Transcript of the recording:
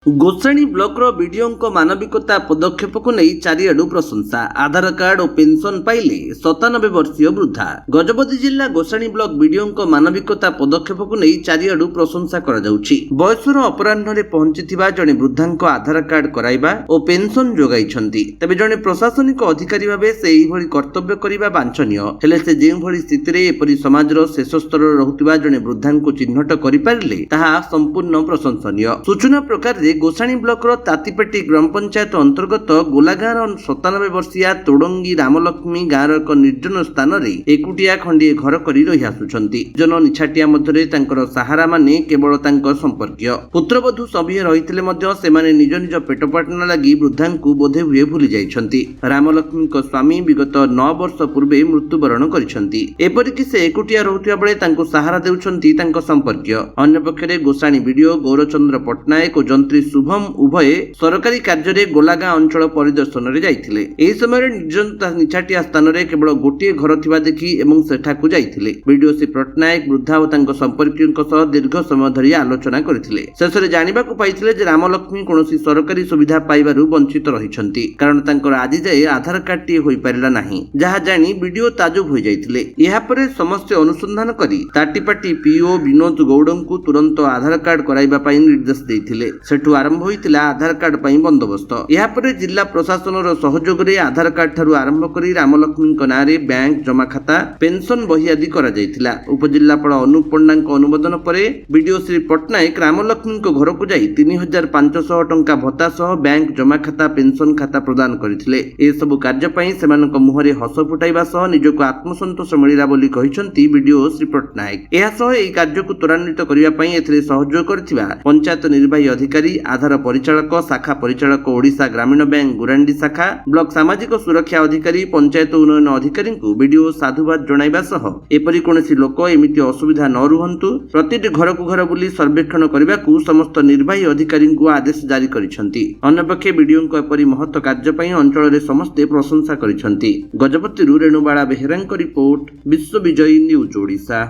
Gosani block BDO मानविकता पदक्षेप को नहीं चारिआडू प्रशंसा। आधार कार्ड और पेंशन पाइले 97 वर्षीय वृद्धा। गजपति जिला गोसाणी ब्लॉक बीडीओ मानविकता पदक्षेप को नहीं चारिआडू प्रशंसा करा जाउछि। बयसर अपराह्न पहुंचीथिबा जणे वृद्धांको आधार कार्ड कराइबा और पेंशन जोगाइछन्ति। तबे जणे प्रशासनिक अधिकारी भाबे से एहिभଳି कर्तव्य करिबा वांछनीय। हेले से जेउभଳି स्थिति रे एपरि समाजर शेष स्तर रहुतिबा जणे वृद्धांको चिन्हट करि पारिले ताहा संपूर्ण प्रशंसनीय। सूचना प्रकार गोसाणी ब्लॉक तातीपेटी ग्राम पंचायत अंतर्गत गोलागाँव 97 वर्षिया तोडंगी रामलक्ष्मी गाँव एक निर्जन स्थान में एकुटिया खंडिए घर करी रही आसुछंती। जन निछाटिया मध्यरे तांकर सहारा माने केवल तांकर संपर्कीय पुत्रवधू सभी रहिथिले मध्य सेमाने निज निज पेटपाटना लागि वृद्धांकु बोधे हुए भूली जाइछंती। रामलक्ष्मी स्वामी विगत 9 वर्ष पूर्वे मृत्युवरण करिछंती। एपरिकि से एकुटिया रहुथिबा बेले तांको सहारा देउछंती तांको संपर्कीय। अन्य पक्षरे गोसाणी बीडीओ गौरचंद्र पट्टनायक और जंत्री शुभम उभय सरकारी कार्य गोलागाँ अंचल परिदर्शन में जाइथिले। एही समय निछाटिया स्थान में केवल गोटे घर थिबा देखि एवं सेठाकु जाइथिले। बीडीओ श्री पट्टनायक वृद्धा और तांको संपर्कीयଙ୍କ सह दीर्घ समय धरि आलोचना करथिले। शेषरे जानिबाकु पाइथिले जे रामलक्ष्मी कोनोसी सरकारी सुविधा पाइबारु वंचित रहिछंती, कारण तांकर आदि जाए आधार कार्ड टी होई पारिला नाही। जहा जानि बीडीओ ताजुब होई जाइथिले। एहा परे समस्त अनुसंधान करी ताटीपाटी पीओ विनोद गौड़ंकु तुरंत आधार कार्ड कराइबा पई निर्देश देइथिले। सेठु आरंभ होइतिला आधार कार्ड पई बंदोबस्त। एहा परे जिला प्रशासन सहयोग रे आधार कार्ड ठारू आरंभ करी रामलक्ष्मी नारे बैंक जमा खाता पेंशन बही आदि करा जाइतिला। उपजिल्लापाल अनुप पंडांक अनुमोदन परे बीडीओ श्री पट्टनायक रामलक्ष्मी घर को जाई 3500 टंका भत्ता सह बैंक जमा खाता पेंशन खाता प्रदान करथिले। ए सब कार्य पई सेमानक मुहरे हस फुटाइबा सह निजको आत्मसंतोष मिलिला बोली कहिसंती बीडीओ श्री पट्टनायक। एहा सह एई कार्य को त्वरान्वित करिवा पई एथिरे सहयोग करथिबा पंचायत निर्वाही अधिकारी आधार परिचालक शाखा परिचालक ओडिशा ग्रामीण बैंक गुरांडी शाखा ब्लॉक सामाजिक सुरक्षा अधिकारी पंचायत उन्नयन अधिकारी को बीडीओ साधुवाद जणाइबा सह एपरि कोनोसी लोक एमिति असुविधा न रुहंतु प्रतिटी घर को घर बुली सर्वेक्षण करबाकू समस्त निर्वाही अधिकारी को आदेश जारी करिसंती। अन्यपक्षे बीडीओ को एपरि महत्व कार्य पई अंचल रे समस्ते प्रशंसा करिसंती। गजपति रेणुबाला बेहेरांक रिपोर्ट विश्व विजयी न्यूज ओडिशा।